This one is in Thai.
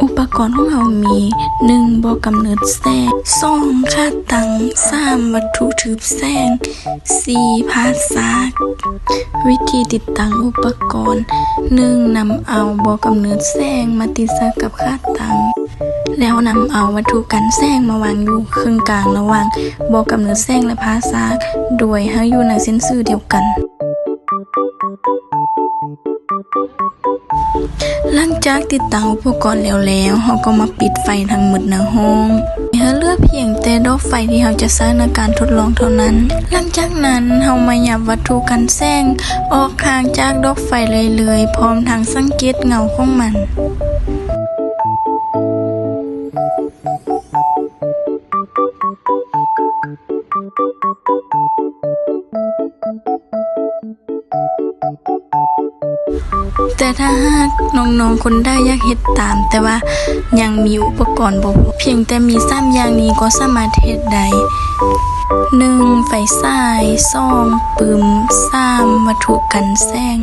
อุปกรณ์ของเรามี 1. บ่อกำเนิดแสง 2. ค่าตัง 3. วัตถุถือแสง 4. ภาษาวิธีติดตั้งอุปกรณ์ 1. นำเอาบ่อกำเนิดแสงมาติดสกับค่าตังแล้วนำเอาวัตถุกันแสงมาวางอยู่ครึ่งกลางระหว่างบ่อกำเนิดแสงและภาษาโดยให้อยู่ในเส้นสื่อเดียวกันหลังจากติดตั้งอุปกรณ์แล้วเราก็มาปิดไฟทั้งหมดในห้องให้เหลือเพียงแต่ดอกไฟที่เราจะใช้ในการทดลองเท่านั้นหลังจากนั้นเรามาหยับวัตถุกันแสงออกห่างจากดอกไฟเลยๆพร้อมทั้งสังเกตเงาของมันแต่ถ้าหากน้องๆคนได้อยากเฮ็ดตามแต่ว่ายังมีอุปกรณ์บ่พอเพียงแต่มี3อย่างนี้ก็สามารถเฮ็ดได้ 1. ไฟฉาย 2. ปึ้ม 3. วัตถุกันแสง